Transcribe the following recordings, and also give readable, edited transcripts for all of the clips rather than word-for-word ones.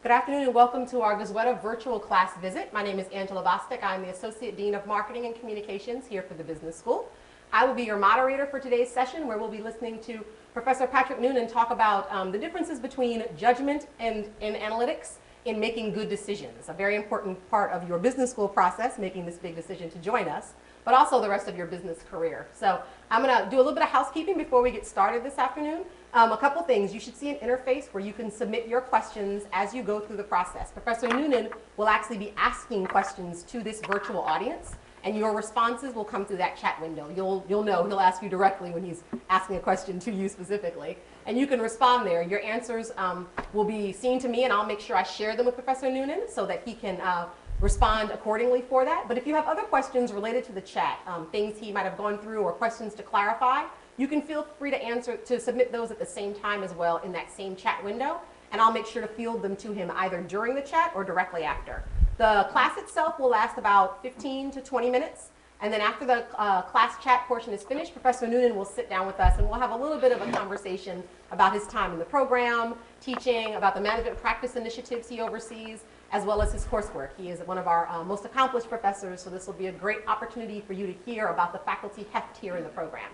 Good afternoon and welcome to our Goizueta virtual class visit. My name is Angela Bostic. I'm the Associate Dean of Marketing and Communications here for the Business School. I will be your moderator for today's session, where we'll be listening to Professor Patrick Noonan talk about the differences between judgment and analytics in making good decisions. A very important part of your business school process, making this big decision to join us, but also the rest of your business career. So I'm going to do a little bit of housekeeping before we get started this afternoon. A couple things. You should see an interface where you can submit your questions as you go through the process. Professor Noonan will actually be asking questions to this virtual audience, and your responses will come through that chat window. You'll know he'll ask you directly when he's asking a question to you specifically, and you can respond there. Your answers will be seen to me, and I'll make sure I share them with Professor Noonan so that he can respond accordingly for that. But if you have other questions related to the chat, things he might have gone through or questions to clarify, you can feel free to submit those at the same time as well in that same chat window, and I'll make sure to field them to him either during the chat or directly after. The class itself will last about 15 to 20 minutes, and then after the class chat portion is finished, Professor Noonan will sit down with us and we'll have a little bit of a conversation about his time in the program, teaching, about the management practice initiatives he oversees, as well as his coursework. He is one of our most accomplished professors, so this will be a great opportunity for you to hear about the faculty heft here in the program.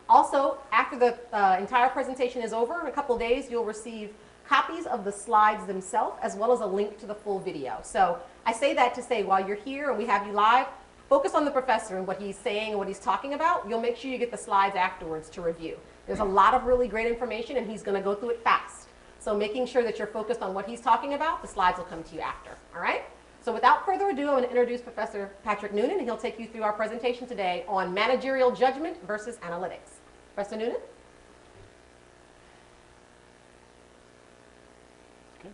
Also, after the entire presentation is over, in a couple days, you'll receive copies of the slides themselves, as well as a link to the full video. So I say that to say, while you're here and we have you live, focus on the professor and what he's saying and what he's talking about. You'll make sure you get the slides afterwards to review. There's a lot of really great information, and he's going to go through it fast. So making sure that you're focused on what he's talking about, the slides will come to you after. All right? So without further ado, I'm going to introduce Professor Patrick Noonan, and he'll take you through our presentation today on managerial judgment versus analytics. Professor Noonan? Okay.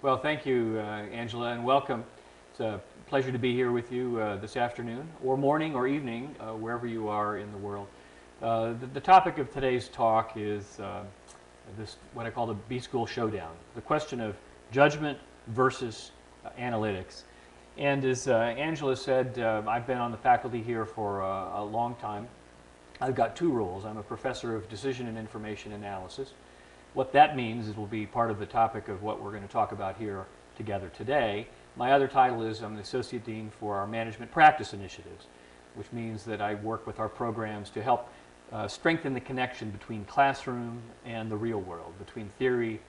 Well, thank you, Angela, and welcome. It's a pleasure to be here with you this afternoon, or morning, or evening, wherever you are in the world. The topic of today's talk is what I call the B-School Showdown, the question of judgment versus analytics. And as Angela said, I've been on the faculty here for a long time. I've got two roles. I'm a professor of decision and information analysis. What that means is will be part of the topic of what we're going to talk about here together today. My other title is I'm the Associate Dean for our Management Practice Initiatives, which means that I work with our programs to help strengthen the connection between classroom and the real world, between theory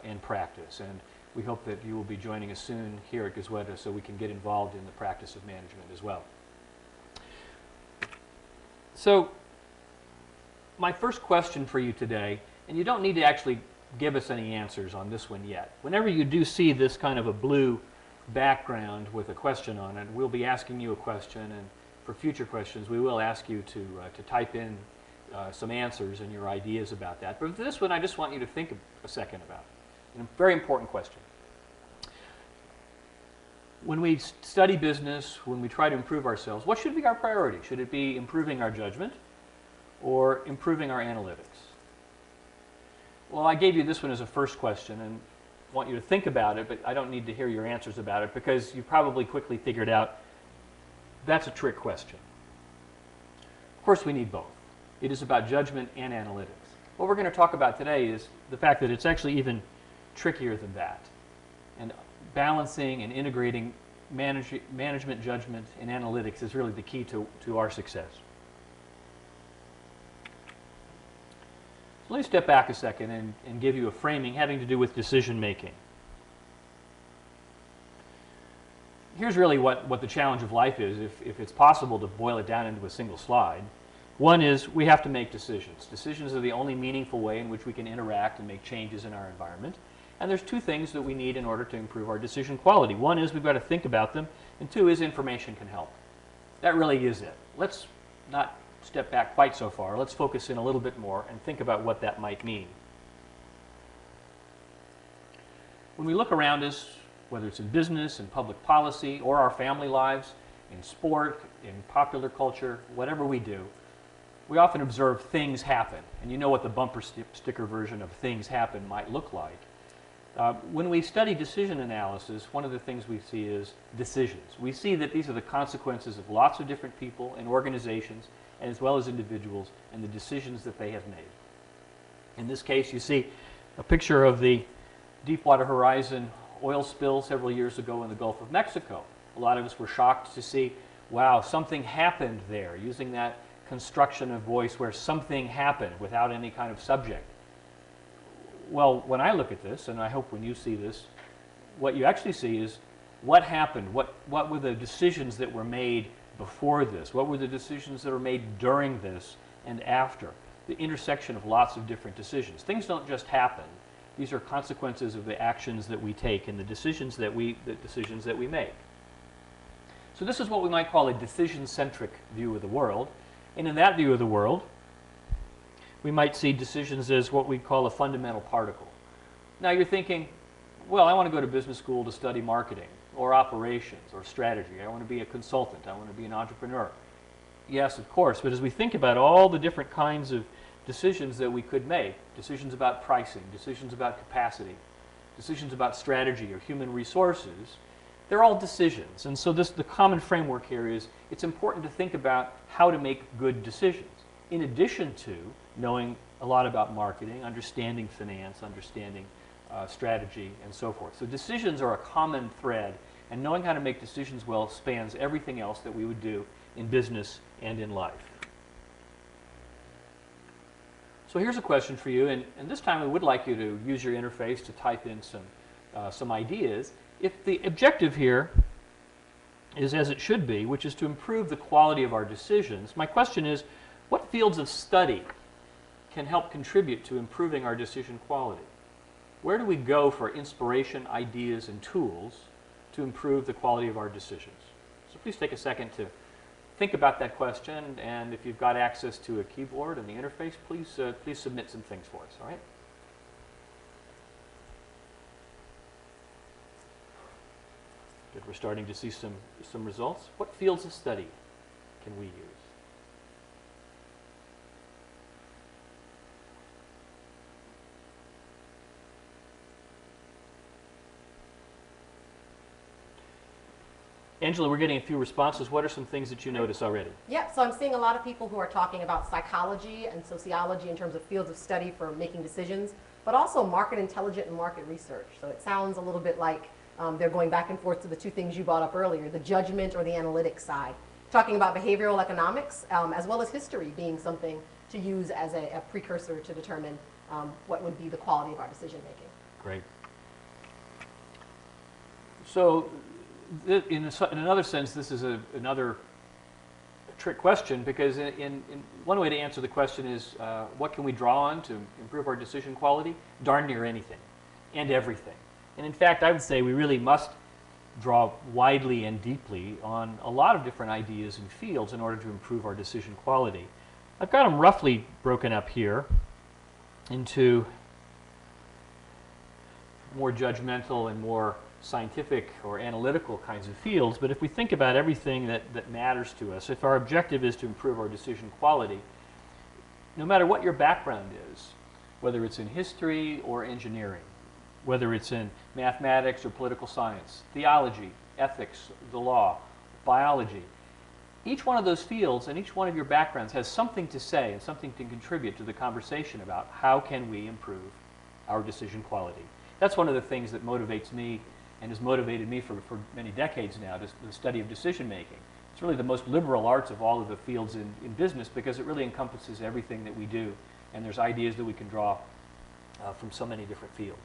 and practice. And we hope that you will be joining us soon here at Goizueta so we can get involved in the practice of management as well. So my first question for you today, and you don't need to actually give us any answers on this one yet. Whenever you do see this kind of a blue background with a question on it, we'll be asking you a question, and for future questions we will ask you to type in some answers and your ideas about that. But for this one, I just want you to think a second about it. A very important question. When we study business, when we try to improve ourselves, what should be our priority? Should it be improving our judgment or improving our analytics? Well, I gave you this one as a first question and want you to think about it, but I don't need to hear your answers about it because you probably quickly figured out that's a trick question. Of course, we need both. It is about judgment and analytics. What we're going to talk about today is the fact that it's actually even trickier than that. And balancing and integrating management, judgment, and analytics is really the key to our success. So let me step back a second and give you a framing having to do with decision making. Here's really what the challenge of life is, if it's possible to boil it down into a single slide. One is we have to make decisions. Decisions are the only meaningful way in which we can interact and make changes in our environment. And there's two things that we need in order to improve our decision quality. One is we've got to think about them, and two is information can help. That really is it. Let's not step back quite so far. Let's focus in a little bit more and think about what that might mean. When we look around us, whether it's in business, in public policy, or our family lives, in sport, in popular culture, whatever we do, we often observe things happen. And you know what the bumper sticker version of things happen might look like. When we study decision analysis, one of the things we see is decisions. We see that these are the consequences of lots of different people and organizations, as well as individuals, and the decisions that they have made. In this case, you see a picture of the Deepwater Horizon oil spill several years ago in the Gulf of Mexico. A lot of us were shocked to see, wow, something happened there, using that construction of voice where something happened without any kind of subject. Well, when I look at this, and I hope when you see this, what you actually see is what happened, what were the decisions that were made before this, what were the decisions that were made during this and after, the intersection of lots of different decisions. Things don't just happen. These are consequences of the actions that we take and the decisions that we make. So this is what we might call a decision-centric view of the world. And in that view of the world, we might see decisions as what we call a fundamental particle. Now you're thinking, well, I want to go to business school to study marketing or operations or strategy. I want to be a consultant. I want to be an entrepreneur. Yes, of course, but as we think about all the different kinds of decisions that we could make, decisions about pricing, decisions about capacity, decisions about strategy or human resources, they're all decisions. And so the common framework here is it's important to think about how to make good decisions, in addition to knowing a lot about marketing, understanding finance, understanding strategy, and so forth. So decisions are a common thread, and knowing how to make decisions well spans everything else that we would do in business and in life. So here's a question for you, and this time we would like you to use your interface to type in some ideas. If the objective here is as it should be, which is to improve the quality of our decisions, my question is, what fields of study can help contribute to improving our decision quality? Where do we go for inspiration, ideas, and tools to improve the quality of our decisions? So please take a second to think about that question, and if you've got access to a keyboard and the interface, please submit some things for us, all right? Good, we're starting to see some results. What fields of study can we use? Angela, we're getting a few responses. What are some things that you notice already? Yeah, so I'm seeing a lot of people who are talking about psychology and sociology in terms of fields of study for making decisions, but also market intelligence and market research. So it sounds a little bit like they're going back and forth to the two things you brought up earlier, the judgment or the analytics side. Talking about behavioral economics as well as history being something to use as a precursor to determine what would be the quality of our decision making. Great. So in another sense, this is another trick question, because in one way to answer the question is what can we draw on to improve our decision quality? Darn near anything and everything. And in fact, I would say we really must draw widely and deeply on a lot of different ideas and fields in order to improve our decision quality. I've got them roughly broken up here into more judgmental and more scientific or analytical kinds of fields, but if we think about everything that matters to us, if our objective is to improve our decision quality, no matter what your background is, whether it's in history or engineering, whether it's in mathematics or political science, theology, ethics, the law, biology, each one of those fields and each one of your backgrounds has something to say and something to contribute to the conversation about how can we improve our decision quality. That's one of the things that motivates me and has motivated me for many decades now, the study of decision making. It's really the most liberal arts of all of the fields in business, because it really encompasses everything that we do, and there's ideas that we can draw from so many different fields.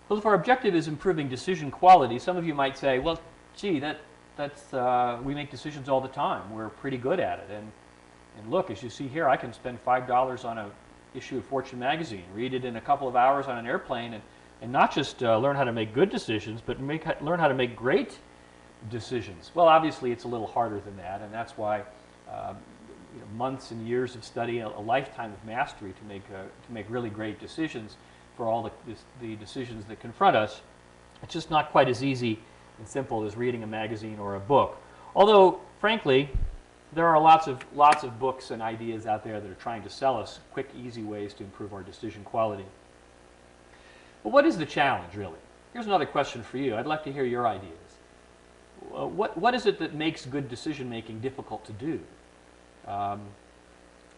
Well, if our objective is improving decision quality, some of you might say, well, gee, we make decisions all the time. We're pretty good at it. And look, as you see here, I can spend $5 on a issue of Fortune magazine, read it in a couple of hours on an airplane, and not just learn how to make good decisions, but learn how to make great decisions. Well, obviously it's a little harder than that, and that's why months and years of study, a lifetime of mastery to make really great decisions for all the decisions that confront us. It's just not quite as easy and simple as reading a magazine or a book. Although, frankly, there are lots of books and ideas out there that are trying to sell us quick, easy ways to improve our decision quality. But what is the challenge, really? Here's another question for you. I'd like to hear your ideas. What is it that makes good decision-making difficult to do?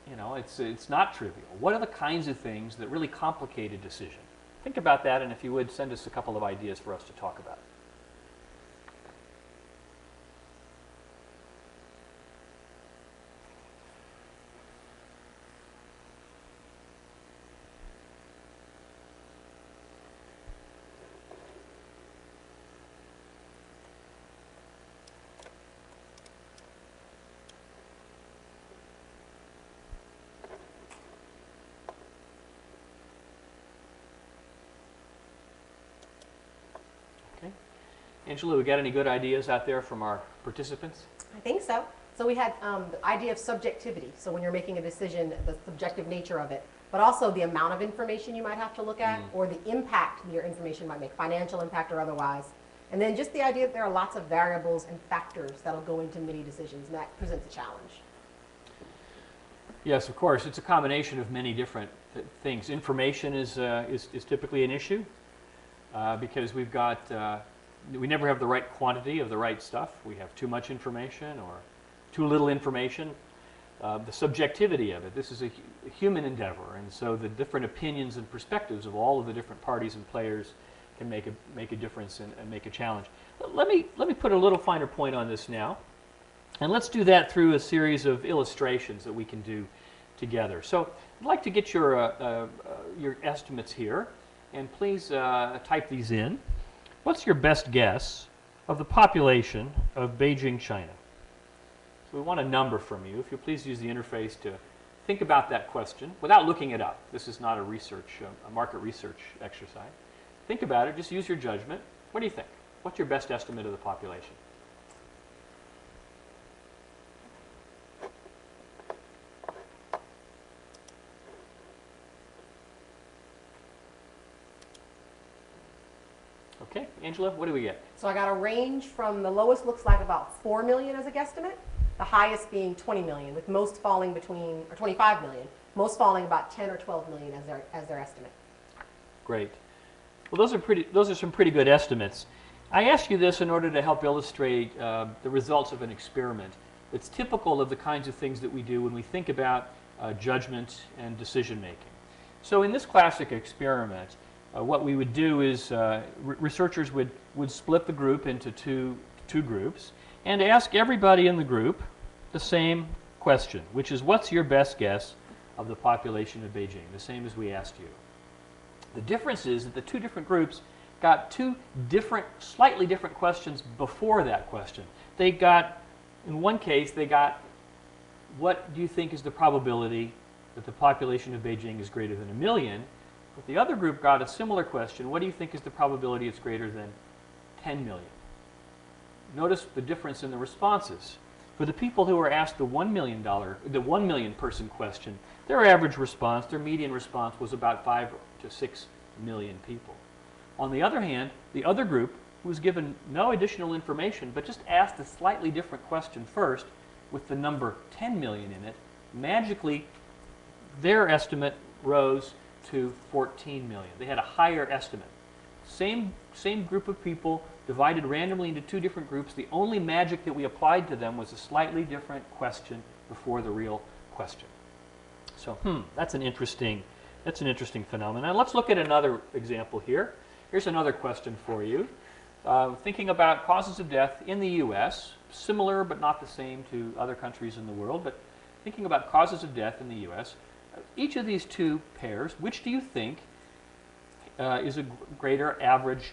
you know, it's not trivial. What are the kinds of things that really complicate a decision? Think about that, and if you would, send us a couple of ideas for us to talk about. Okay. Angela, we got any good ideas out there from our participants? I think so. So we had the idea of subjectivity. So when you're making a decision, the subjective nature of it, but also the amount of information you might have to look at, or the impact your information might make, financial impact or otherwise. And then just the idea that there are lots of variables and factors that'll go into many decisions, and that presents a challenge. Yes, of course. It's a combination of many different things. Information is typically an issue because we've got, we never have the right quantity of the right stuff. We have too much information or too little information. The subjectivity of it, this is a human endeavor, and so the different opinions and perspectives of all of the different parties and players can make a difference and make a challenge. Let me put a little finer point on this now, and let's do that through a series of illustrations that we can do together. So I'd like to get your estimates here, and please type these in. What's your best guess of the population of Beijing, China? So we want a number from you. If you'll please use the interface to think about that question without looking it up. This is not a market research exercise. Think about it. Just use your judgment. What do you think? What's your best estimate of the population? Okay, Angela, what do we get? So I got a range from the lowest looks like about 4 million as a guesstimate, the highest being 20 million, with most falling between, or 25 million, most falling about 10 or 12 million as their estimate. Great. Well, those are some pretty good estimates. I ask you this in order to help illustrate the results of an experiment. It's typical of the kinds of things that we do when we think about judgment and decision making. So in this classic experiment, what we would do is researchers would split the group into two groups and ask everybody in the group the same question, which is, what's your best guess of the population of Beijing? The same as we asked you. The difference is that the two different groups got two different, slightly different questions before that question. They got, in one case, they got, what do you think is the probability that the population of Beijing is greater than 1 million? But the other group got a similar question, what do you think is the probability it's greater than 10 million? Notice the difference in the responses. For the people who were asked the $1 million person question, their average response, their median response was about 5 to 6 million people. On the other hand, the other group, who was given no additional information, but just asked a slightly different question first, with the number 10 million in it, magically their estimate rose to 14 million. They had a higher estimate. Same group of people divided randomly into two different groups. The only magic that we applied to them was a slightly different question before the real question. So, that's an interesting phenomenon. Let's look at another example here. Here's another question for you. Thinking about causes of death in the U.S., similar but not the same to other countries in the world, but thinking about causes of death in the U.S., each of these two pairs, which do you think is a greater average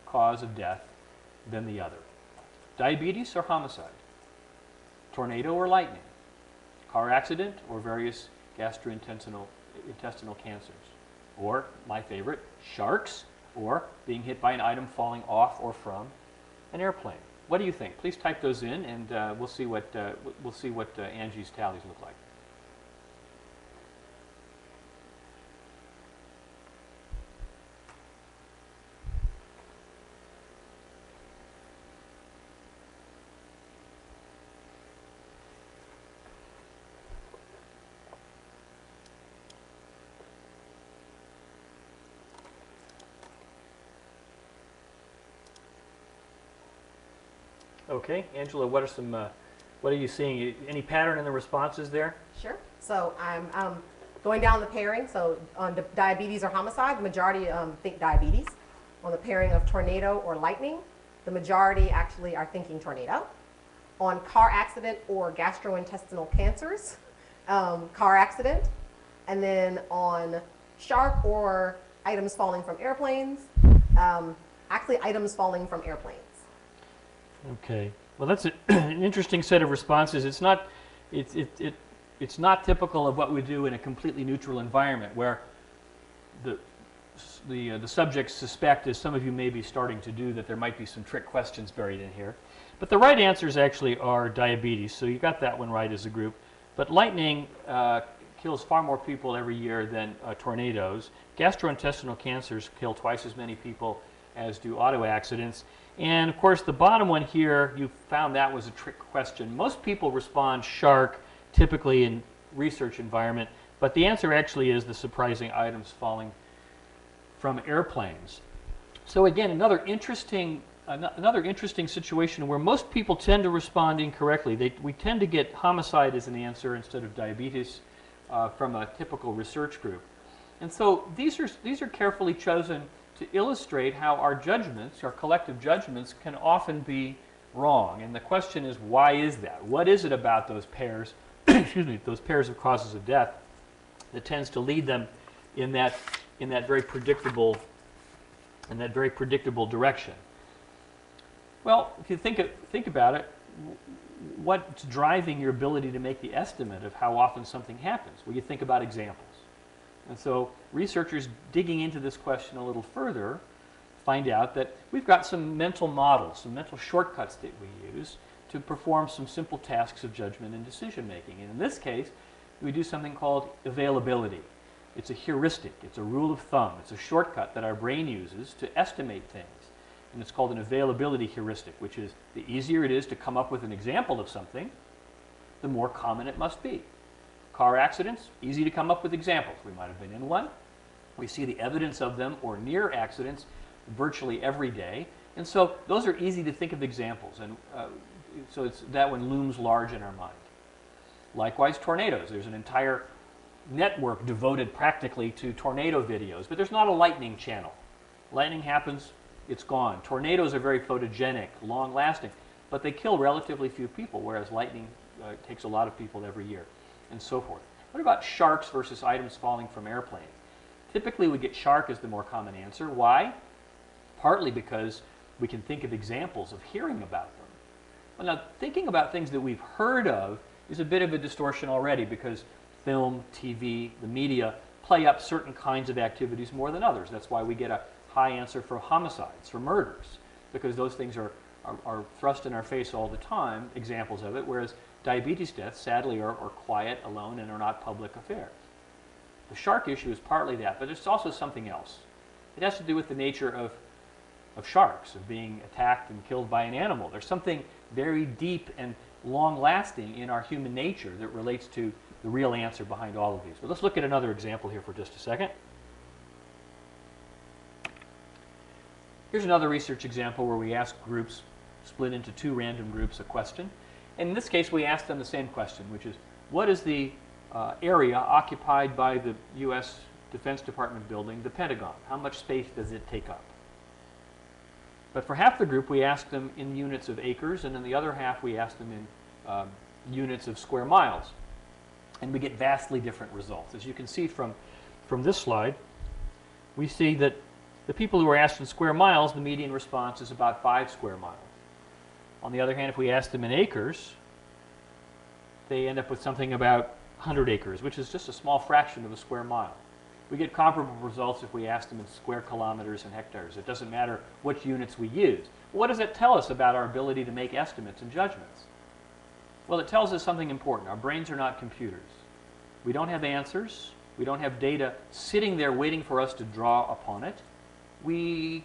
cause of death than the other? Diabetes or homicide? Tornado or lightning? Car accident or various gastrointestinal cancers? Or, my favorite, sharks, or being hit by an item falling off or from an airplane? What do you think? Please type those in, and we'll see what Angie's tallies look like. Okay, Angela, what are you seeing? Any pattern in the responses there? Sure. So I'm going down the pairing. So on diabetes or homicide, the majority think diabetes. On the pairing of tornado or lightning, the majority actually are thinking tornado. On car accident or gastrointestinal cancers, car accident. And then on shark or items falling from airplanes, actually items falling from airplanes. Okay. Well, that's an interesting set of responses. It's not typical of what we do in a completely neutral environment where the subjects suspect, as some of you may be starting to do, that there might be some trick questions buried in here. But the right answers actually are diabetes, so you got that one right as a group. But lightning kills far more people every year than tornadoes. Gastrointestinal cancers kill twice as many people as do auto accidents. And of course, the bottom one here, you found that was a trick question. Most people respond shark, typically in research environment, but the answer actually is the surprising items falling from airplanes. So again, another interesting situation where most people tend to respond incorrectly. We tend to get homicide as an answer instead of diabetes from a typical research group. And so these are carefully chosen to illustrate how our judgments, our collective judgments, can often be wrong. And the question is, why is that? What is it about those pairs, excuse me, those pairs of causes of death that tends to lead them in that very predictable direction? Well, if you think about it, what's driving your ability to make the estimate of how often something happens? Well, you think about examples. And so researchers digging into this question a little further find out that we've got some mental models, some mental shortcuts that we use to perform some simple tasks of judgment and decision making. And in this case, we do something called availability. It's a heuristic, it's a rule of thumb, it's a shortcut that our brain uses to estimate things. And it's called an availability heuristic, which is the easier it is to come up with an example of something, the more common it must be. Car accidents, easy to come up with examples. We might have been in one. We see the evidence of them or near accidents virtually every day. And so those are easy to think of examples. And so that one looms large in our mind. Likewise, tornadoes. There's an entire network devoted practically to tornado videos, but there's not a lightning channel. Lightning happens, it's gone. Tornadoes are very photogenic, long-lasting, but they kill relatively few people, whereas lightning takes a lot of people every year, and so forth. What about sharks versus items falling from airplanes? Typically, we get shark as the more common answer. Why? Partly because we can think of examples of hearing about them. Well, now, thinking about things that we've heard of is a bit of a distortion already because film, TV, the media play up certain kinds of activities more than others. That's why we get a high answer for homicides, for murders, because those things are thrust in our face all the time, examples of it, whereas diabetes deaths, sadly, are quiet, alone, and are not public affairs. The shark issue is partly that, but it's also something else. It has to do with the nature of sharks, of being attacked and killed by an animal. There's something very deep and long-lasting in our human nature that relates to the real answer behind all of these. But let's look at another example here for just a second. Here's another research example where we ask groups, split into two random groups, a question. And in this case, we ask them the same question, which is, what is the area occupied by the U.S. Defense Department building, the Pentagon? How much space does it take up? But for half the group, we ask them in units of acres, and in the other half, we ask them in units of square miles. And we get vastly different results. As you can see from this slide, we see that the people who are asked in square miles, the median response is about 5 square miles. On the other hand, if we ask them in acres, they end up with something about 100 acres, which is just a small fraction of a square mile. We get comparable results if we ask them in square kilometers and hectares. It doesn't matter which units we use. What does it tell us about our ability to make estimates and judgments? Well, it tells us something important. Our brains are not computers. We don't have answers. We don't have data sitting there waiting for us to draw upon it. We're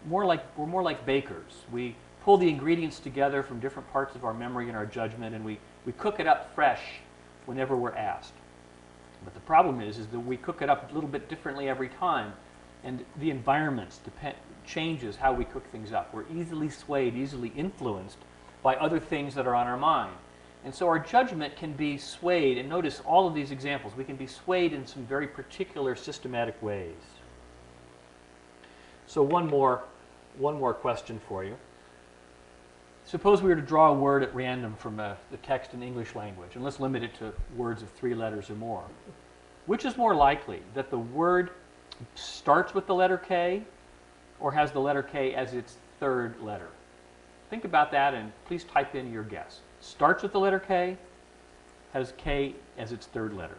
more like bakers. We pull the ingredients together from different parts of our memory and our judgment, and we cook it up fresh whenever we're asked. But the problem is that we cook it up a little bit differently every time, and the environment changes how we cook things up. We're easily swayed, easily influenced by other things that are on our mind. And so our judgment can be swayed, and notice all of these examples, we can be swayed in some very particular systematic ways. So one more question for you. Suppose we were to draw a word at random from the text in English language, and let's limit it to words of 3 letters or more. Which is more likely, that the word starts with the letter K or has the letter K as its 3rd letter? Think about that and please type in your guess. Starts with the letter K, has K as its 3rd letter.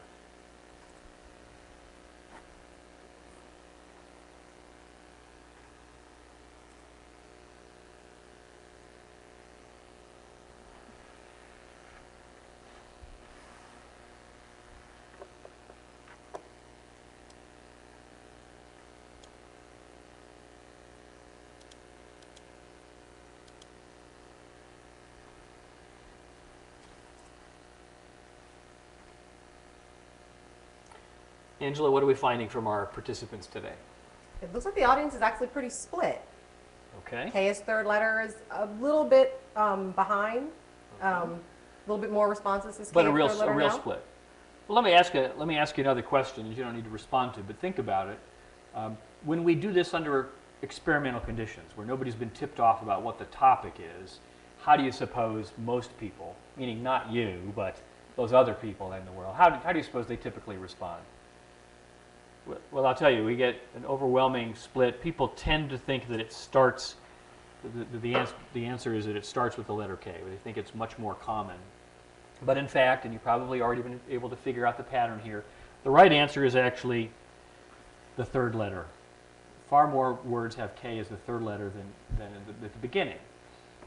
Angela, what are we finding from our participants today? It looks like the audience is actually pretty split. Okay. K's 3rd letter is a little bit behind. A little bit more responses is K But a as real 3rd letter now. split. Well, let me ask you another question that you don't need to respond to, but think about it. When we do this under experimental conditions, where nobody's been tipped off about what the topic is, how do you suppose most people, meaning not you, but those other people in the world, how do you suppose they typically respond? Well, I'll tell you, we get an overwhelming split. People tend to think that it starts, the answer is that it starts with the letter K. They think it's much more common. But in fact, and you've probably already been able to figure out the pattern here, the right answer is actually the 3rd letter. Far more words have K as the 3rd letter than at the beginning.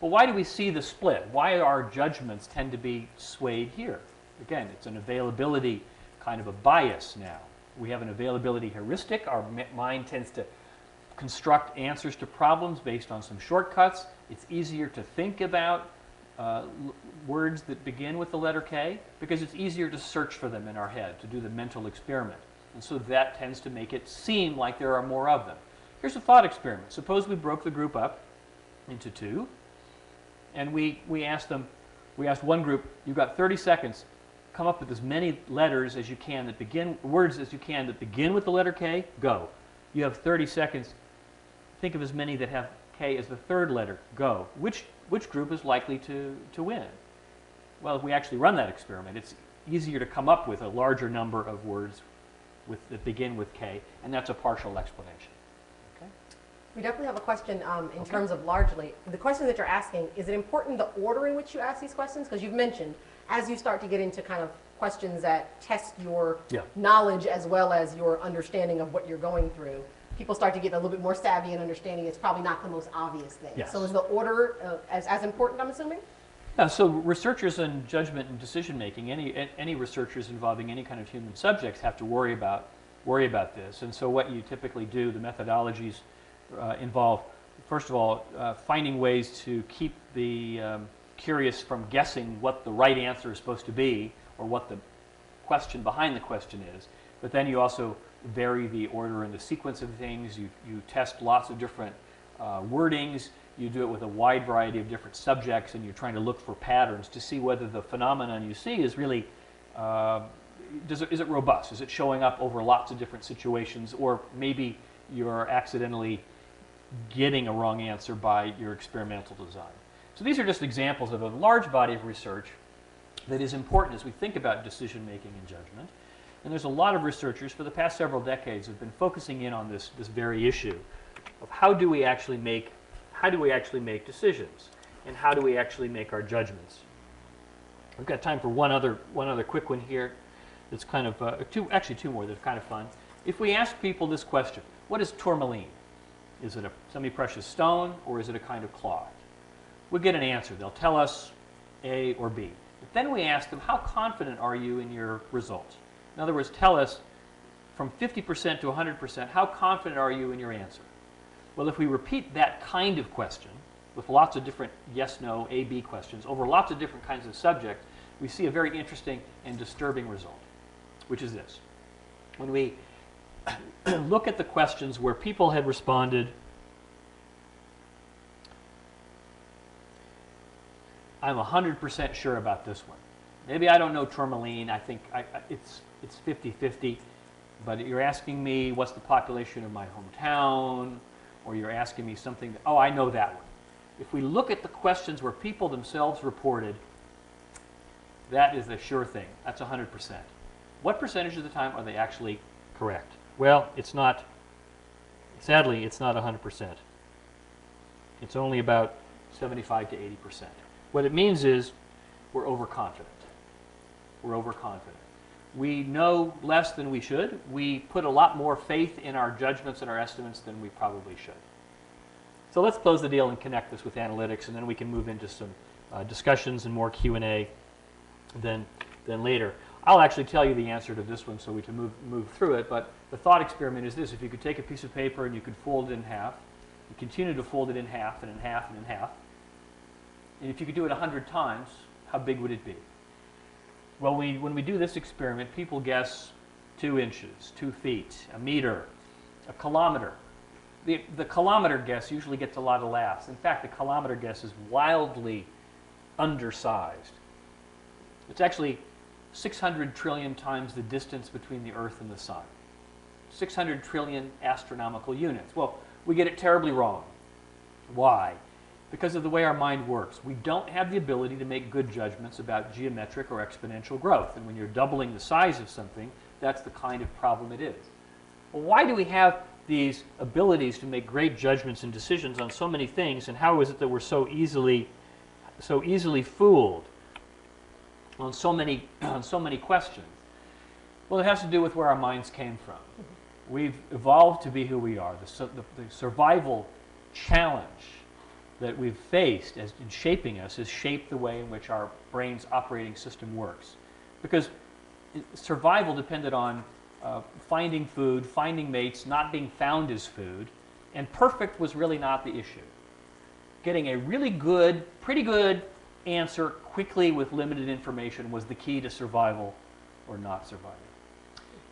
Well, why do we see the split? Why do our judgments tend to be swayed here? Again, it's an availability kind of a bias now. We have an availability heuristic. Our mind tends to construct answers to problems based on some shortcuts. It's easier to think about words that begin with the letter K because it's easier to search for them in our head, to do the mental experiment. And so that tends to make it seem like there are more of them. Here's a thought experiment. Suppose we broke the group up into 2, and we asked one group, you've got 30 seconds, come up with as many letters as you can that begin, words as you can that begin with the letter K, go. You have 30 seconds, think of as many that have K as the 3rd letter, go. Which group is likely to win? Well, if we actually run that experiment, it's easier to come up with a larger number of words that begin with K, and that's a partial explanation. Okay? We definitely have a question in terms of largely. The question that you're asking, is it important the order in which you ask these questions? Because you've mentioned, as you start to get into kind of questions that test your knowledge as well as your understanding of what you're going through, people start to get a little bit more savvy and understanding it's probably not the most obvious thing. Yes. So is the order as important, I'm assuming? Yeah, so researchers in judgment and decision making, any researchers involving any kind of human subjects have to worry about this. And so what you typically do, the methodologies involve, first of all, finding ways to keep the curious from guessing what the right answer is supposed to be or what the question behind the question is. But then you also vary the order and the sequence of things. You test lots of different wordings. You do it with a wide variety of different subjects, and you're trying to look for patterns to see whether the phenomenon you see is really, is it robust? Is it showing up over lots of different situations, or maybe you're accidentally getting a wrong answer by your experimental design. So these are just examples of a large body of research that is important as we think about decision making and judgment. And there's a lot of researchers for the past several decades who have been focusing in on this very issue of how do we actually make decisions, and how do we actually make our judgments. We've got time for one other quick one here. That's kind of two more that are kind of fun. If we ask people this question, what is tourmaline? Is it a semi-precious stone, or is it a kind of cloth? We'll get an answer. They'll tell us A or B. But then we ask them, how confident are you in your results? In other words, tell us from 50% to 100%, how confident are you in your answer? Well, if we repeat that kind of question with lots of different yes, no, A, B questions over lots of different kinds of subjects, we see a very interesting and disturbing result, which is this. When we look at the questions where people had responded I'm 100% sure about this one. Maybe I don't know tourmaline. I think it's 50-50. But you're asking me what's the population of my hometown, or you're asking me something, oh, I know that one. If we look at the questions where people themselves reported, that is a sure thing. That's 100%. What percentage of the time are they actually correct? Well, it's not, sadly, it's not 100%. It's only about 75 to 80%. What it means is we're overconfident. We're overconfident. We know less than we should. We put a lot more faith in our judgments and our estimates than we probably should. So let's close the deal and connect this with analytics, and then we can move into some discussions and more Q&A than later. I'll actually tell you the answer to this one so we can move through it, but the thought experiment is this. If you could take a piece of paper and you could fold it in half, you continue to fold it in half and in half and in half, and if you could do it 100 times, how big would it be? Well, when we do this experiment, people guess 2 inches, 2 feet, a meter, a kilometer. The kilometer guess usually gets a lot of laughs. In fact, the kilometer guess is wildly undersized. It's actually 600 trillion times the distance between the Earth and the Sun. 600 trillion astronomical units. Well, we get it terribly wrong. Why? Because of the way our mind works. We don't have the ability to make good judgments about geometric or exponential growth. And when you're doubling the size of something, that's the kind of problem it is. Well, why do we have these abilities to make great judgments and decisions on so many things, and how is it that we're so easily fooled on so many questions? Well, it has to do with where our minds came from. We've evolved to be who we are. The survival challenge that we've faced as in shaping us has shaped the way in which our brain's operating system works. Because survival depended on finding food, finding mates, not being found as food, and perfect was really not the issue. Getting a really good, pretty good answer quickly with limited information was the key to survival or not surviving.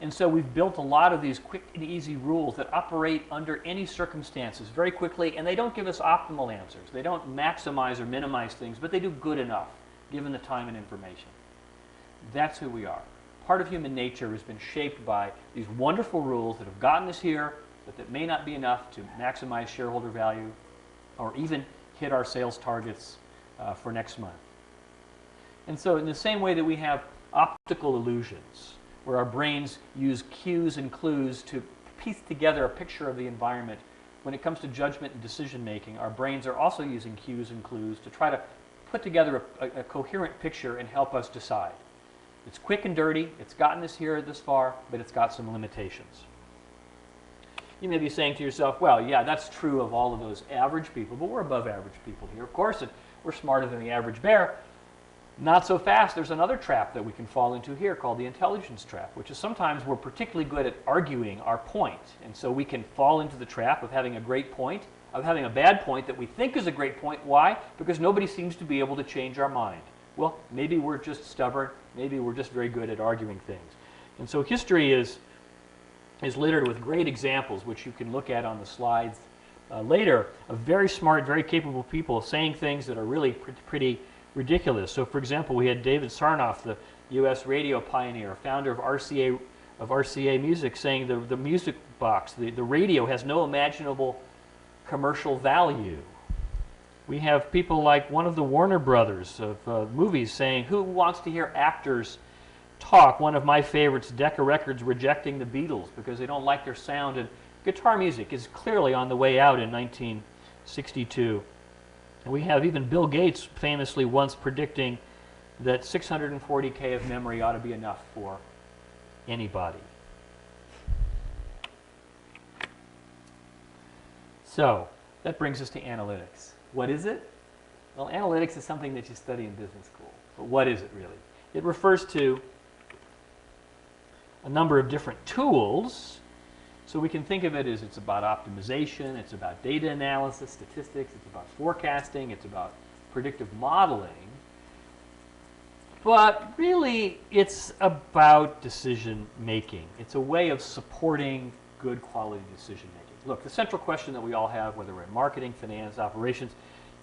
And so we've built a lot of these quick and easy rules that operate under any circumstances very quickly, and they don't give us optimal answers. They don't maximize or minimize things, but they do good enough given the time and information. That's who we are. Part of human nature has been shaped by these wonderful rules that have gotten us here, but that may not be enough to maximize shareholder value or even hit our sales targets for next month. And so in the same way that we have optical illusions, where our brains use cues and clues to piece together a picture of the environment, when it comes to judgment and decision making, our brains are also using cues and clues to try to put together a coherent picture and help us decide. It's quick and dirty, it's gotten us here this far, but it's got some limitations. You may be saying to yourself, well, yeah, that's true of all of those average people, but we're above average people here, of course, and we're smarter than the average bear. Not so fast. There's another trap that we can fall into here called the intelligence trap, which is sometimes we're particularly good at arguing our point. And so we can fall into the trap of having a great point, of having a bad point that we think is a great point. Why? Because nobody seems to be able to change our mind. Well, maybe we're just stubborn. Maybe we're just very good at arguing things. And so history is littered with great examples, which you can look at on the slides later, of very smart, very capable people saying things that are really pretty ridiculous. So, for example, we had David Sarnoff, the U.S. radio pioneer, founder of RCA Music, saying the music box, the radio, has no imaginable commercial value. We have people like one of the Warner Brothers of movies saying, who wants to hear actors talk? One of my favorites, Decca Records, rejecting the Beatles because they don't like their sound. And guitar music is clearly on the way out in 1962. And we have even Bill Gates famously once predicting that 640K of memory ought to be enough for anybody. So that brings us to analytics. What is it? Well, analytics is something that you study in business school. But what is it really? It refers to a number of different tools. So we can think of it as it's about optimization, it's about data analysis, statistics, it's about forecasting, it's about predictive modeling. But really, it's about decision making. It's a way of supporting good quality decision making. Look, the central question that we all have, whether we're in marketing, finance, operations,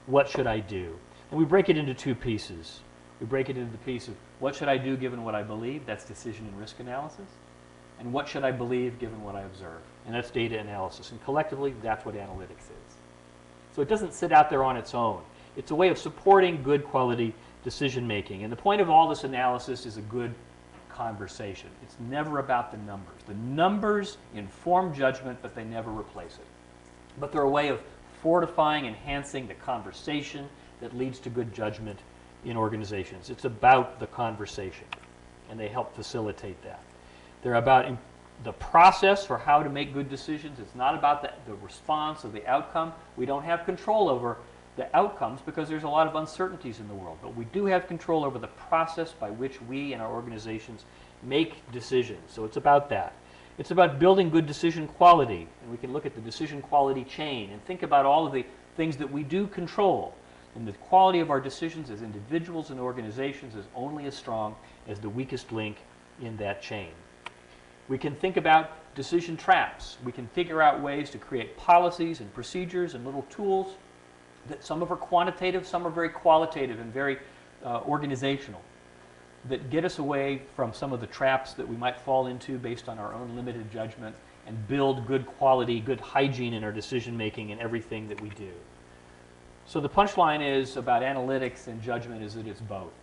what should I do? And we break it into two pieces. We break it into the piece of what should I do given what I believe, that's decision and risk analysis, and what should I believe given what I observe, and that's data analysis. And collectively, that's what analytics is. So it doesn't sit out there on its own. It's a way of supporting good quality decision making. And the point of all this analysis is a good conversation. It's never about the numbers. The numbers inform judgment, but they never replace it. But they're a way of fortifying, enhancing the conversation that leads to good judgment in organizations. It's about the conversation, and they help facilitate that. They're about the process for how to make good decisions. It's not about the response or the outcome. We don't have control over the outcomes because there's a lot of uncertainties in the world, but we do have control over the process by which we and our organizations make decisions. So it's about that. It's about building good decision quality, and we can look at the decision quality chain and think about all of the things that we do control. And the quality of our decisions as individuals and organizations is only as strong as the weakest link in that chain. We can think about decision traps. We can figure out ways to create policies and procedures and little tools that some of are quantitative, some are very qualitative and very organizational, that get us away from some of the traps that we might fall into based on our own limited judgment and build good quality, good hygiene in our decision making in everything that we do. So the punchline is about analytics and judgment is that it's both.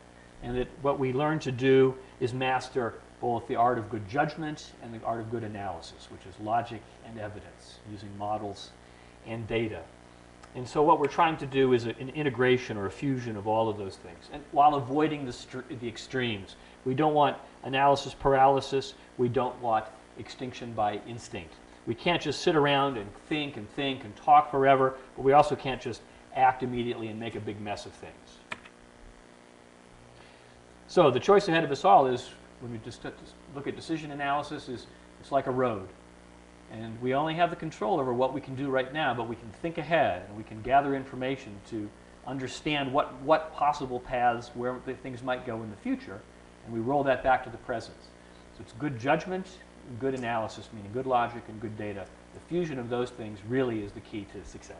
And that what we learn to do is master both the art of good judgment and the art of good analysis, which is logic and evidence, using models and data. And so what we're trying to do is an integration or a fusion of all of those things, and while avoiding the extremes. We don't want analysis paralysis. We don't want extinction by instinct. We can't just sit around and think and talk forever, but we also can't just act immediately and make a big mess of things. So the choice ahead of us all is, when we just look at decision analysis, is it's like a road. And we only have the control over what we can do right now, but we can think ahead and we can gather information to understand what possible paths, where things might go in the future, and we roll that back to the present. So it's good judgment, and good analysis, meaning good logic and good data. The fusion of those things really is the key to success.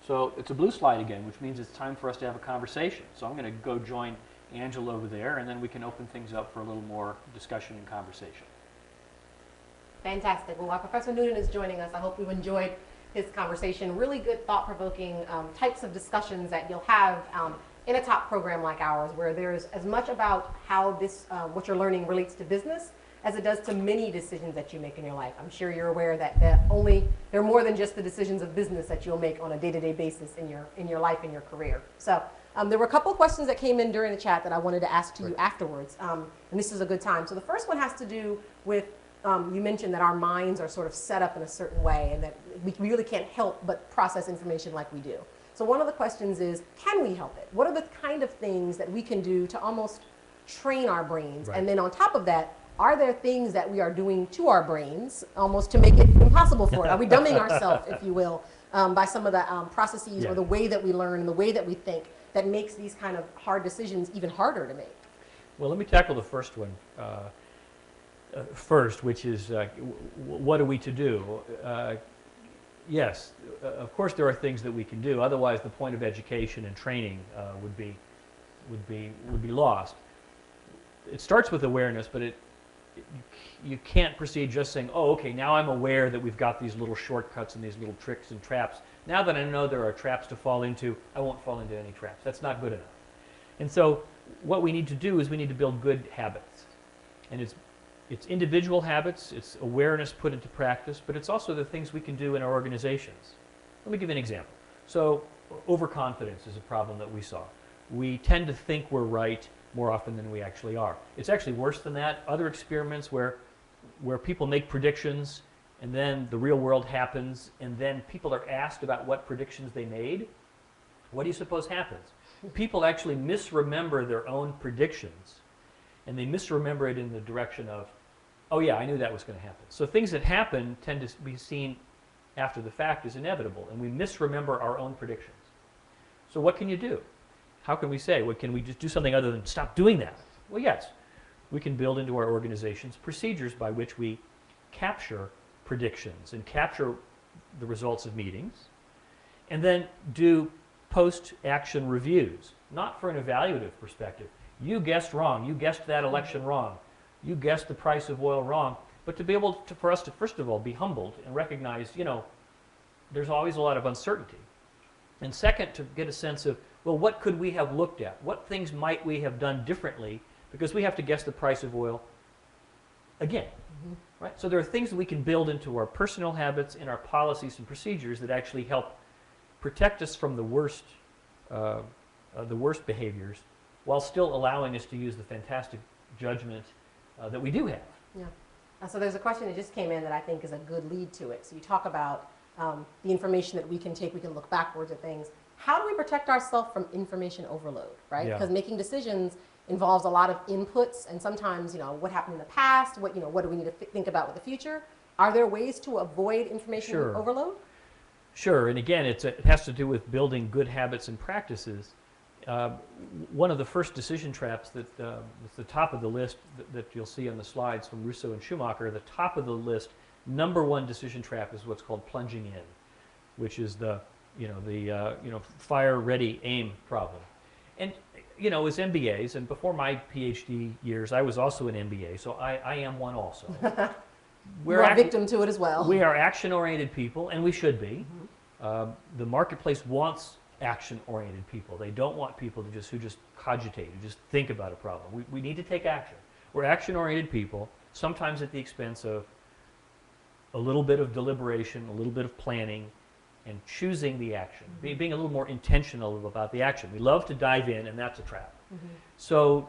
So it's a blue slide again, which means it's time for us to have a conversation. So I'm going to go join Angela over there, and then we can open things up for a little more discussion and conversation. Fantastic. Well, while Professor Noonan is joining us, I hope you've enjoyed his conversation. Really good, thought-provoking types of discussions that you'll have in a top program like ours, where there's as much about how this, what you're learning relates to business as it does to many decisions that you make in your life. I'm sure you're aware that they're more than just the decisions of business that you'll make on a day-to-day basis in your life and your career. So there were a couple of questions that came in during the chat that I wanted to ask to you afterwards, and this is a good time. So the first one has to do with you mentioned that our minds are sort of set up in a certain way and that we really can't help but process information like we do. So one of the questions is, can we help it? What are the kind of things that we can do to almost train our brains? Right. And then on top of that, are there things that we are doing to our brains almost to make it impossible for it? Are we dumbing ourselves, if you will, by some of the processes or the way that we learn and the way that we think that makes these kind of hard decisions even harder to make? Well, let me tackle the first one. First, which is what are we to do? Yes, of course there are things that we can do. Otherwise, the point of education and training would be lost. It starts with awareness, but you can't proceed just saying, "Oh, okay, now I'm aware that we've got these little shortcuts and these little tricks and traps. Now that I know there are traps to fall into, I won't fall into any traps." That's not good enough. And so, what we need to do is we need to build good habits, and it's individual habits, it's awareness put into practice, but it's also the things we can do in our organizations. Let me give you an example. So overconfidence is a problem that we saw. We tend to think we're right more often than we actually are. It's actually worse than that. Other experiments where people make predictions and then the real world happens and then people are asked about what predictions they made, what do you suppose happens? People actually misremember their own predictions, and they misremember it in the direction of, oh yeah, I knew that was going to happen. So things that happen tend to be seen after the fact as inevitable, and we misremember our own predictions. So what can you do? How can we say, well, can we just do something other than stop doing that? Well, yes. We can build into our organizations procedures by which we capture predictions and capture the results of meetings, and then do post-action reviews, not for an evaluative perspective. You guessed wrong. You guessed that election wrong. You guessed the price of oil wrong. But to be able to, for us to, first of all, be humbled and recognize, there's always a lot of uncertainty. And second, to get a sense of, well, what could we have looked at? What things might we have done differently? Because we have to guess the price of oil again. Right? So there are things that we can build into our personal habits and our policies and procedures that actually help protect us from the worst behaviors, while still allowing us to use the fantastic judgment that we do have. Yeah. So there's a question that just came in that I think is a good lead to it. So you talk about the information that we can take, we can look backwards at things. How do we protect ourselves from information overload, right? Yeah. Because making decisions involves a lot of inputs, and sometimes, what happened in the past, what do we need to think about with the future? Are there ways to avoid information overload? Sure, and again, it has to do with building good habits and practices. One of the first decision traps that is the top of the list that you'll see on the slides from Russo and Schumacher, the top of the list, number one decision trap is what's called plunging in, which is the fire, ready, aim problem. And as MBAs, and before my PhD years, I was also an MBA, so I am one also. We're a victim to it as well. We are action-oriented people, and we should be. The marketplace wants action-oriented people. They don't want people who just cogitate, who just think about a problem. We need to take action. We're action-oriented people, sometimes at the expense of a little bit of deliberation, a little bit of planning, and choosing the action, being a little more intentional about the action. We love to dive in, and that's a trap. So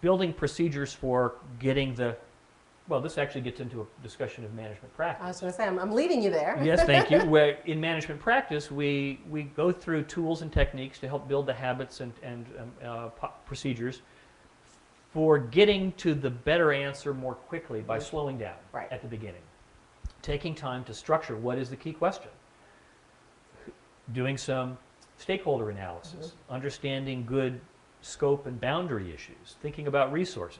building procedures for getting this actually gets into a discussion of management practice. I was going to say, I'm leading you there. Yes, thank you. Where in management practice, we go through tools and techniques to help build the habits and procedures for getting to the better answer more quickly by slowing down at the beginning. Taking time to structure what is the key question. Doing some stakeholder analysis, understanding good scope and boundary issues, thinking about resources,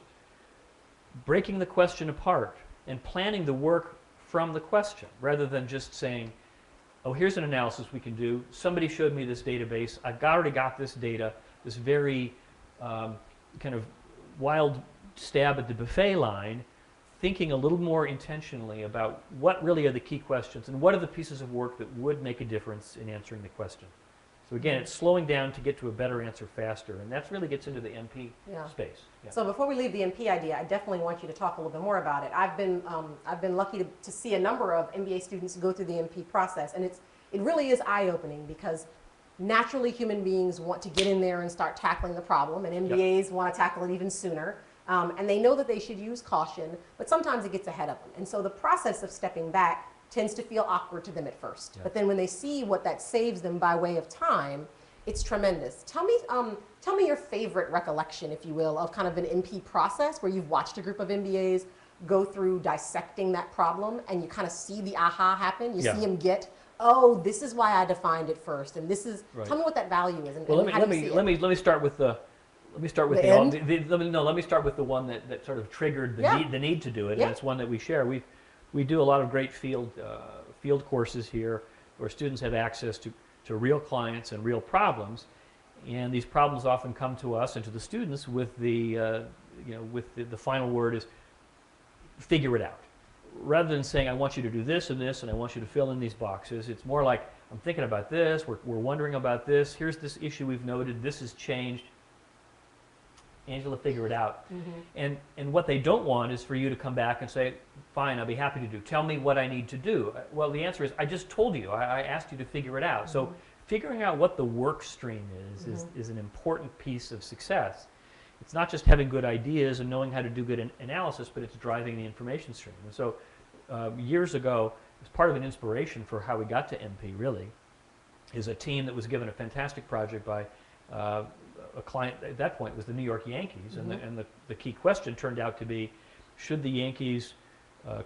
breaking the question apart and planning the work from the question rather than just saying, oh, here's an analysis we can do. Somebody showed me this database. I've already got this data, this very kind of wild stab at the buffet line, thinking a little more intentionally about what really are the key questions and what are the pieces of work that would make a difference in answering the question. So again, it's slowing down to get to a better answer faster, and that really gets into the MP space. Yeah. So before we leave the MP idea, I definitely want you to talk a little bit more about it. I've been lucky to see a number of MBA students go through the MP process, and it really is eye-opening because naturally human beings want to get in there and start tackling the problem, and MBAs want to tackle it even sooner. And they know that they should use caution, but sometimes it gets ahead of them. And so the process of stepping back tends to feel awkward to them at first. But then when they see what that saves them by way of time, it's tremendous. Tell me your favorite recollection, if you will, of kind of an MP process where you've watched a group of MBAs go through dissecting that problem and you kind of see the aha happen. You see them get, oh, this is why I defined it first, and this is, tell me what that value is. And, well, let me start with the Let me start with let me start with the one that sort of triggered the need to do it, and it's one that we share. We do a lot of great field courses here where students have access to real clients and real problems, and these problems often come to us and to the students with the final word is figure it out. Rather than saying I want you to do this and this and I want you to fill in these boxes, it's more like I'm thinking about this, we're wondering about this, here's this issue we've noted, this has changed. Angela, figure it out. And what they don't want is for you to come back and say, fine, I'll be happy to do. Tell me what I need to do. Well, the answer is, I just told you. I asked you to figure it out. So figuring out what the work stream is an important piece of success. It's not just having good ideas and knowing how to do good analysis, but it's driving the information stream. And so years ago, as part of an inspiration for how we got to MP, really, is a team that was given a fantastic project by a client at that point was the New York Yankees, and the key question turned out to be, should the Yankees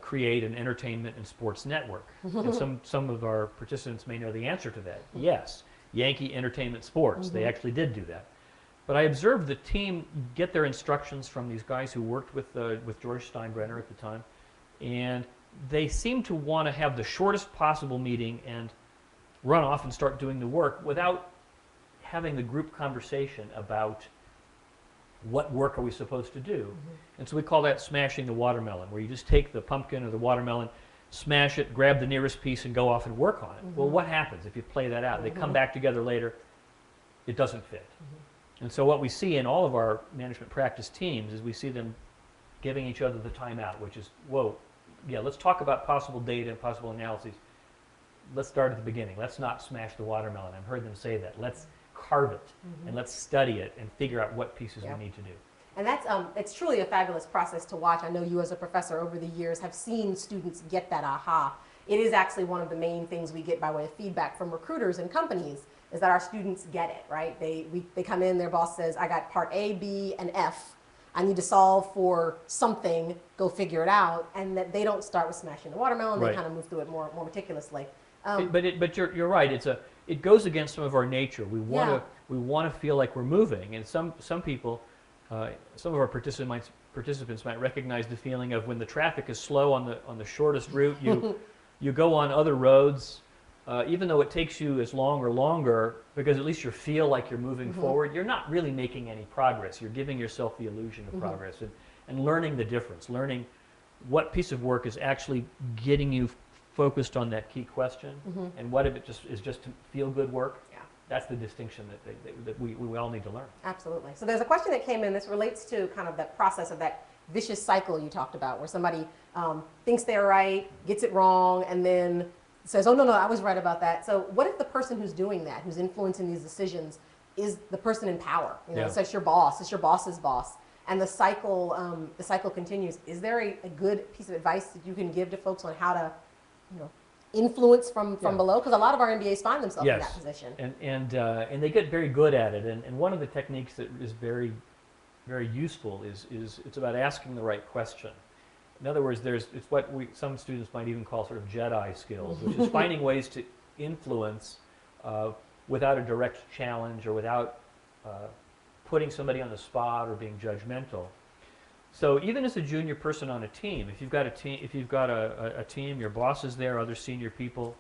create an entertainment and sports network? And some of our participants may know the answer to that. Yes, Yankee Entertainment Sports. They actually did do that. But I observed the team get their instructions from these guys who worked with George Steinbrenner at the time, and they seemed to want to have the shortest possible meeting and run off and start doing the work without having the group conversation about what work are we supposed to do. And so we call that smashing the watermelon, where you just take the pumpkin or the watermelon, smash it, grab the nearest piece, and go off and work on it. Well, what happens if you play that out? They come back together later, it doesn't fit. And so what we see in all of our management practice teams is we see them giving each other the time out, which is, whoa, yeah, let's talk about possible data and possible analyses. Let's start at the beginning. Let's not smash the watermelon. I've heard them say that. Let's carve it, and let's study it and figure out what pieces we need to do. And that's it's truly a fabulous process to watch. I know you as a professor over the years have seen students get that aha. It is actually one of the main things we get by way of feedback from recruiters and companies is that our students get it, right? They come in, their boss says, I got part A, B, and F. I need to solve for something, go figure it out, and that they don't start with smashing the watermelon, they kind of move through it more meticulously. But you're right. It goes against some of our nature. We want to feel like we're moving, and some people, some of our participants might recognize the feeling of when the traffic is slow on the shortest route. You go on other roads, even though it takes you as long or longer, because at least you feel like you're moving forward. You're not really making any progress. You're giving yourself the illusion of progress and learning the difference, learning what piece of work is actually getting you focused on that key question, and what if it is just to feel good work. That's the distinction that we all need to learn. Absolutely. So there's a question that came in. This relates to kind of that process of that vicious cycle you talked about, where somebody thinks they're right, gets it wrong, and then says, oh, no, I was right about that. So what if the person who's doing that, who's influencing these decisions, is the person in power? You know, so it's your boss, it's your boss's boss, and the cycle continues. Is there a good piece of advice that you can give to folks on how to, influence from below? Because a lot of our MBAs find themselves in that position. And they get very good at it. And one of the techniques that is very, very useful is it's about asking the right question. In other words, it's what some students might even call sort of Jedi skills, which is finding ways to influence without a direct challenge or without putting somebody on the spot or being judgmental. So even as a junior person on a team, if you've got a team, your boss is there, other senior people,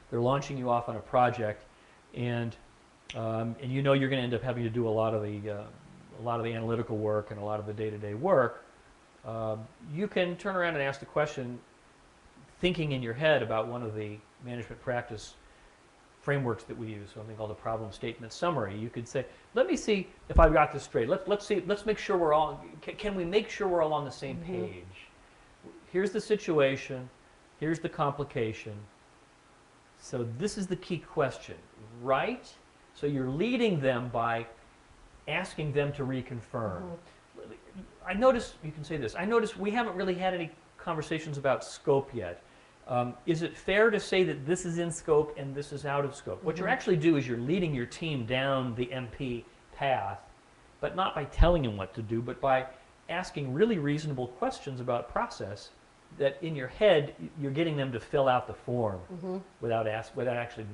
they're launching you off on a project, and you know you're going to end up having to do a lot of the analytical work and a lot of the day-to-day work. You can turn around and ask the question, thinking in your head about one of the management practice frameworks that we use, something called a problem statement summary. You could say, let me see if I've got this straight. Let's make sure we're all, can we make sure we're all on the same page? Here's the situation, here's the complication. So this is the key question, right? So you're leading them by asking them to reconfirm. I notice, you can say this, I notice we haven't really had any conversations about scope yet. Is it fair to say that this is in scope and this is out of scope? What you're actually doing is you're leading your team down the MP path, but not by telling them what to do, but by asking really reasonable questions about process that in your head you're getting them to fill out the form without actually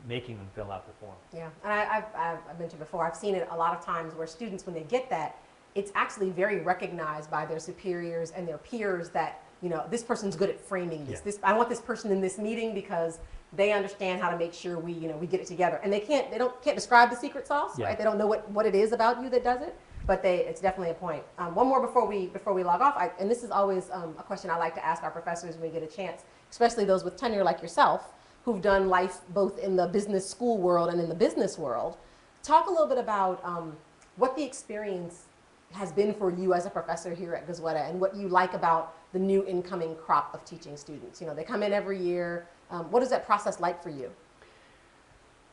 making them fill out the form. Yeah, and I've mentioned before, I've seen it a lot of times where students, when they get that, it's actually very recognized by their superiors and their peers that, this person's good at framing this. I want this person in this meeting because they understand how to make sure we get it together. And they can't describe the secret sauce, right? They don't know what it is about you that does it, but it's definitely a point. One more before we log off, and this is always a question I like to ask our professors when we get a chance, especially those with tenure like yourself, who've done life both in the business school world and in the business world. Talk a little bit about what the experience has been for you as a professor here at Goizueta and what you like about the new incoming crop of teaching students. They come in every year. What is that process like for you?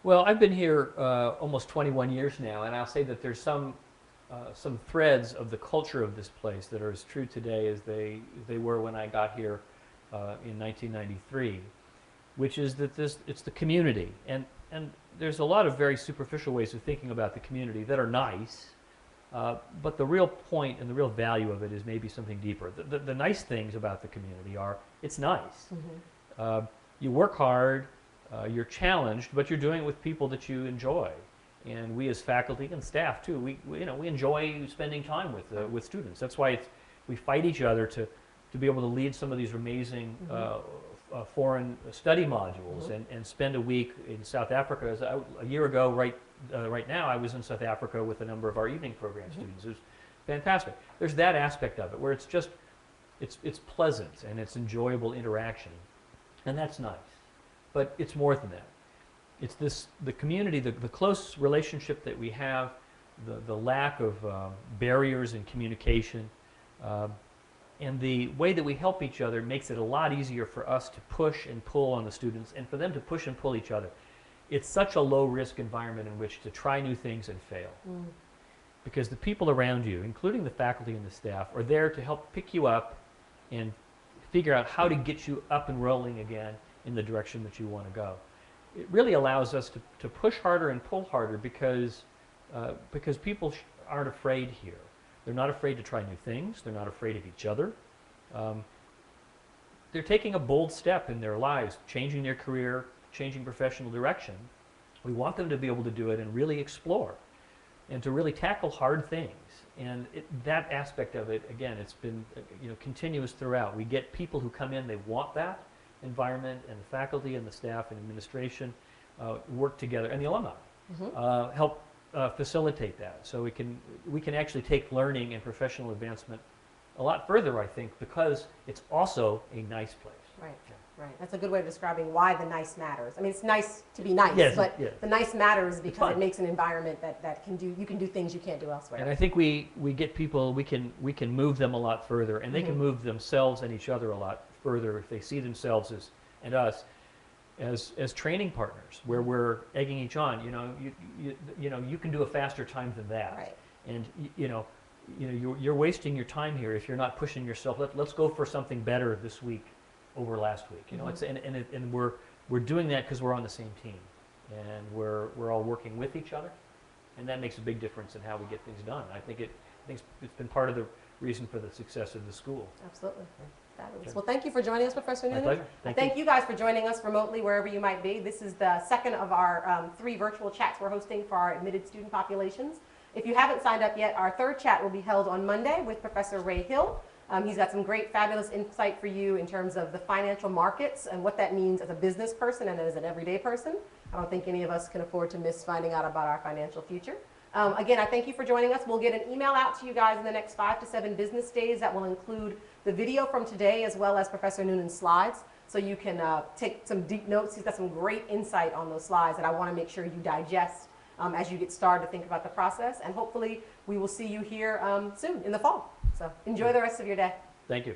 Well, I've been here almost 21 years now, and I'll say that there's some threads of the culture of this place that are as true today as they were when I got here in 1993, which is that it's the community. And there's a lot of very superficial ways of thinking about the community that are nice, but the real point and the real value of it is maybe something deeper. The nice things about the community are it's nice. You work hard, you're challenged, but you're doing it with people that you enjoy. And we as faculty and staff too, we enjoy spending time with students. That's why we fight each other to be able to lead some of these amazing foreign study modules and spend a week in South Africa. A year ago, right now, I was in South Africa with a number of our evening program students. It was fantastic. There's that aspect of it where it's just, it's pleasant and it's enjoyable interaction, and that's nice. But it's more than that. It's the community, the close relationship that we have, the lack of barriers in communication, and the way that we help each other makes it a lot easier for us to push and pull on the students and for them to push and pull each other. It's such a low-risk environment in which to try new things and fail. Because the people around you, including the faculty and the staff, are there to help pick you up and figure out how to get you up and rolling again in the direction that you want to go. It really allows us to push harder and pull harder because people aren't afraid here. They're not afraid to try new things. They're not afraid of each other. They're taking a bold step in their lives, changing their career, changing professional direction. We want them to be able to do it and really explore and to really tackle hard things. And that aspect of it, again, it's been continuous throughout. We get people who come in, they want that environment, and the faculty and the staff and administration work together, and the alumni help facilitate that. So we can actually take learning and professional advancement a lot further, I think, because it's also a nice place. Right, right. That's a good way of describing why the nice matters. I mean, it's nice to be nice, but the nice matters because it makes an environment that you can do things you can't do elsewhere. And I think we get people, we can move them a lot further, and they can move themselves and each other a lot further if they see themselves and us as training partners, where we're egging each on. You can do a faster time than that, right. And you're wasting your time here if you're not pushing yourself. Let's go for something better this week over last week. And we're doing that because we're on the same team, and we're all working with each other, and that makes a big difference in how we get things done. I think it's been part of the reason for the success of the school. Absolutely. Fabulous. Well, thank you for joining us, Professor Noonan. My pleasure. Thank you guys for joining us remotely wherever you might be. This is the second of our 3 virtual chats we're hosting for our admitted student populations. If you haven't signed up yet, our 3rd chat will be held on Monday with Professor Ray Hill. He's got some great, fabulous insight for you in terms of the financial markets and what that means as a business person and as an everyday person. I don't think any of us can afford to miss finding out about our financial future. Again, I thank you for joining us. We'll get an email out to you guys in the next 5 to 7 business days that will include the video from today as well as Professor Noonan's slides, so you can take some deep notes. He's got some great insight on those slides that I want to make sure you digest as you get started to think about the process. And hopefully we will see you here soon in the fall. So enjoy the rest of your day. Thank you.